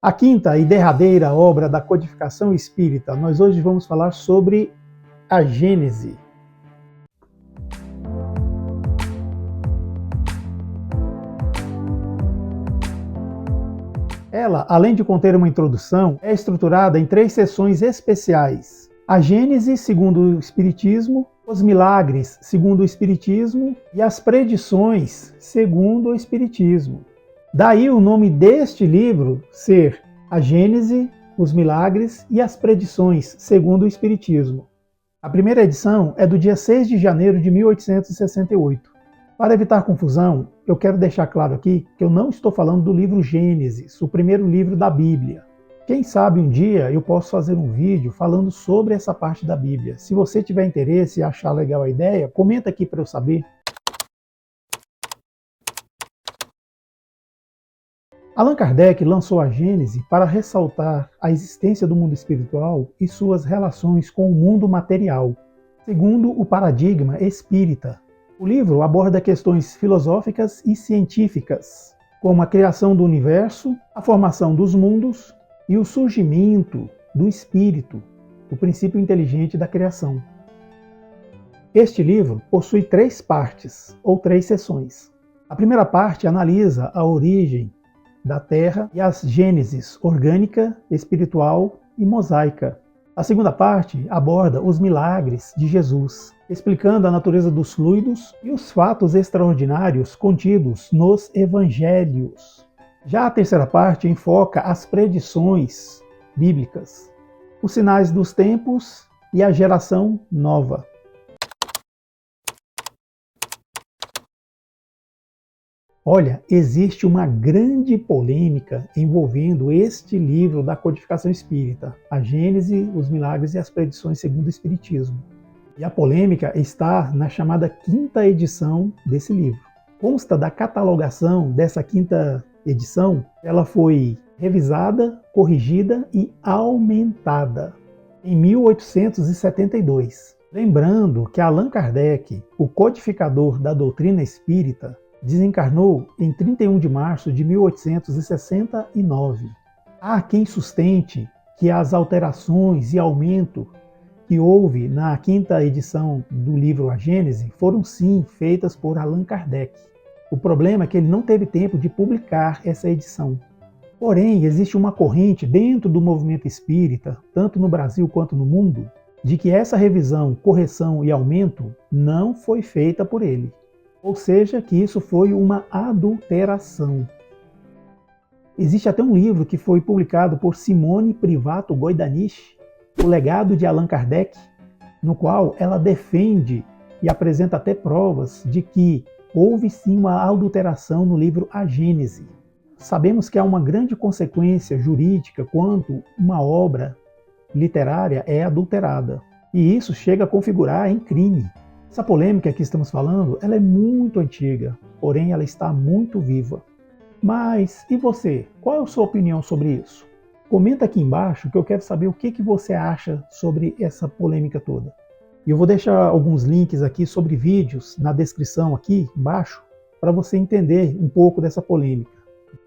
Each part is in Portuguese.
A quinta e derradeira obra da codificação espírita, nós hoje vamos falar sobre a Gênese. Ela, além de conter uma introdução, é estruturada em 3 seções especiais. A Gênese, segundo o Espiritismo, os milagres, segundo o Espiritismo, e as predições, segundo o Espiritismo. Daí o nome deste livro ser a Gênese, os milagres e as predições, segundo o Espiritismo. A primeira edição é do dia 6 de janeiro de 1868. Para evitar confusão, eu quero deixar claro aqui que eu não estou falando do livro Gênesis, o primeiro livro da Bíblia. Quem sabe um dia eu posso fazer um vídeo falando sobre essa parte da Bíblia. Se você tiver interesse e achar legal a ideia, comenta aqui para eu saber. Allan Kardec lançou a Gênese para ressaltar a existência do mundo espiritual e suas relações com o mundo material, segundo o paradigma espírita. O livro aborda questões filosóficas e científicas, como a criação do universo, a formação dos mundos e o surgimento do espírito, o princípio inteligente da criação. Este livro possui 3 partes, ou 3 seções. A primeira parte analisa a origem da Terra e as gêneses orgânica, espiritual e mosaica. A segunda parte aborda os milagres de Jesus, explicando a natureza dos fluidos e os fatos extraordinários contidos nos evangelhos. Já a terceira parte enfoca as predições bíblicas, os sinais dos tempos e a geração nova. Olha, existe uma grande polêmica envolvendo este livro da codificação espírita, a Gênese, os milagres e as predições segundo o Espiritismo. E a polêmica está na chamada 5ª edição desse livro. Consta da catalogação dessa 5ª edição, ela foi revisada, corrigida e aumentada em 1872. Lembrando que Allan Kardec, o codificador da doutrina espírita, desencarnou em 31 de março de 1869. Há quem sustente que as alterações e aumento que houve na 5ª edição do livro A Gênese foram sim feitas por Allan Kardec. O problema é que ele não teve tempo de publicar essa edição. Porém, existe uma corrente dentro do movimento espírita, tanto no Brasil quanto no mundo, de que essa revisão, correção e aumento não foi feita por ele. Ou seja, que isso foi uma adulteração. Existe até um livro que foi publicado por Simone Privato Goidanich, O Legado de Allan Kardec, no qual ela defende e apresenta até provas de que houve sim uma adulteração no livro A Gênese. Sabemos que há uma grande consequência jurídica quando uma obra literária é adulterada, e isso chega a configurar em crime. Essa polêmica que estamos falando, ela é muito antiga, porém ela está muito viva. Mas, e você? Qual é a sua opinião sobre isso? Comenta aqui embaixo que eu quero saber o que você acha sobre essa polêmica toda. E eu vou deixar alguns links aqui sobre vídeos na descrição aqui embaixo, para você entender um pouco dessa polêmica.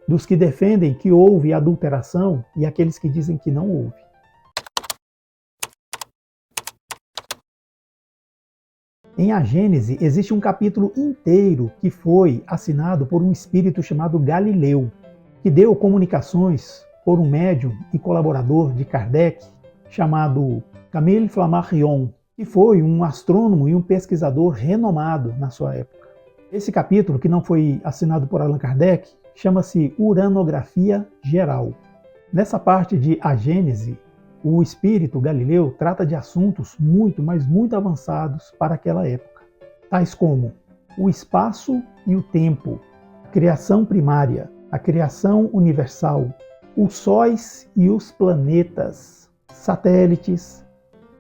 Dos que defendem que houve adulteração e aqueles que dizem que não houve. Em A Gênese existe um capítulo inteiro que foi assinado por um espírito chamado Galileu, que deu comunicações por um médium e colaborador de Kardec chamado Camille Flammarion, que foi um astrônomo e um pesquisador renomado na sua época. Esse capítulo, que não foi assinado por Allan Kardec, chama-se Uranografia Geral. Nessa parte de A Gênese, o espírito Galileu trata de assuntos muito, mas muito avançados para aquela época, tais como o espaço e o tempo, a criação primária, a criação universal, os sóis e os planetas, satélites,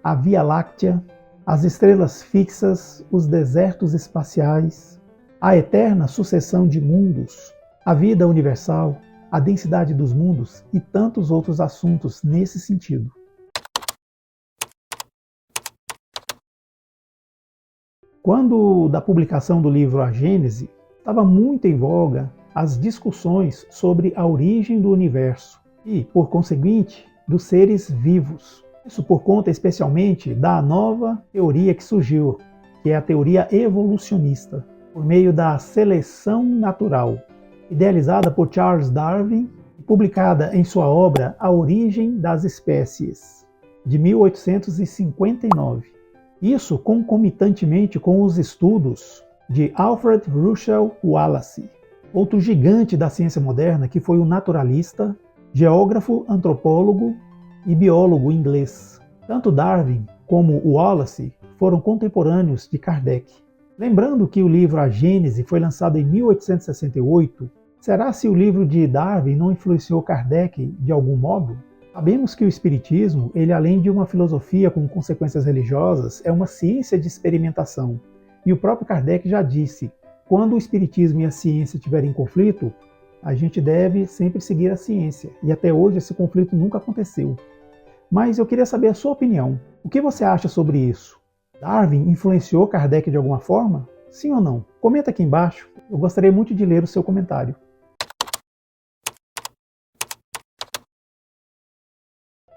a Via Láctea, as estrelas fixas, os desertos espaciais, a eterna sucessão de mundos, a vida universal, a densidade dos mundos e tantos outros assuntos nesse sentido. Quando da publicação do livro A Gênese, estava muito em voga as discussões sobre a origem do universo, e, por conseguinte, dos seres vivos. Isso por conta especialmente da nova teoria que surgiu, que é a teoria evolucionista, por meio da seleção natural, idealizada por Charles Darwin e publicada em sua obra A Origem das Espécies, de 1859. Isso concomitantemente com os estudos de Alfred Russel Wallace, outro gigante da ciência moderna que foi um naturalista, geógrafo, antropólogo e biólogo inglês. Tanto Darwin como Wallace foram contemporâneos de Kardec. Lembrando que o livro A Gênese foi lançado em 1868, será se o livro de Darwin não influenciou Kardec de algum modo? Sabemos que o Espiritismo, ele além de uma filosofia com consequências religiosas, é uma ciência de experimentação. E o próprio Kardec já disse, quando o Espiritismo e a ciência estiverem em conflito, a gente deve sempre seguir a ciência. E até hoje esse conflito nunca aconteceu. Mas eu queria saber a sua opinião. O que você acha sobre isso? Darwin influenciou Kardec de alguma forma? Sim ou não? Comenta aqui embaixo. Eu gostaria muito de ler o seu comentário.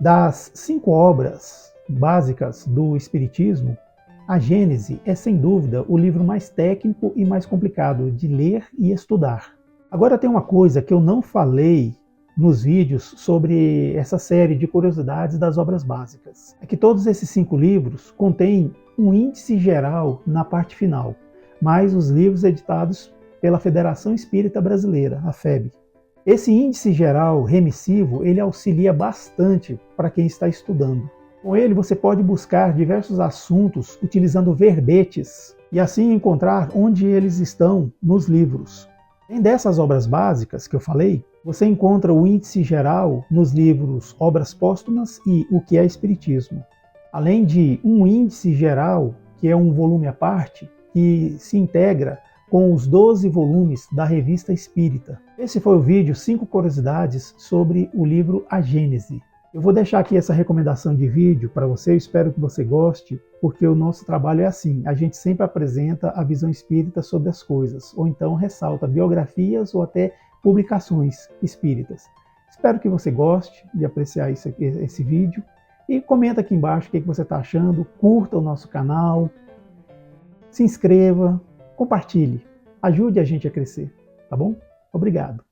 Das 5 obras básicas do Espiritismo, a Gênese é sem dúvida o livro mais técnico e mais complicado de ler e estudar. Agora tem uma coisa que eu não falei nos vídeos sobre essa série de curiosidades das obras básicas. É que todos esses 5 livros contêm um índice geral na parte final, mais os livros editados pela Federação Espírita Brasileira, a FEB. Esse índice geral remissivo, ele auxilia bastante para quem está estudando. Com ele você pode buscar diversos assuntos utilizando verbetes e assim encontrar onde eles estão nos livros. Além dessas obras básicas que eu falei, você encontra o índice geral nos livros Obras Póstumas e O que é Espiritismo. Além de um índice geral, que é um volume à parte, que se integra com os 12 volumes da Revista Espírita. Esse foi o vídeo 5 curiosidades sobre o livro A Gênese. Eu vou deixar aqui essa recomendação de vídeo para você, eu espero que você goste, porque o nosso trabalho é assim, a gente sempre apresenta a visão espírita sobre as coisas, ou então ressalta biografias ou até publicações espíritas. Espero que você goste de apreciar esse vídeo e comenta aqui embaixo o que você está achando, curta o nosso canal, se inscreva, compartilhe, ajude a gente a crescer, tá bom? Obrigado.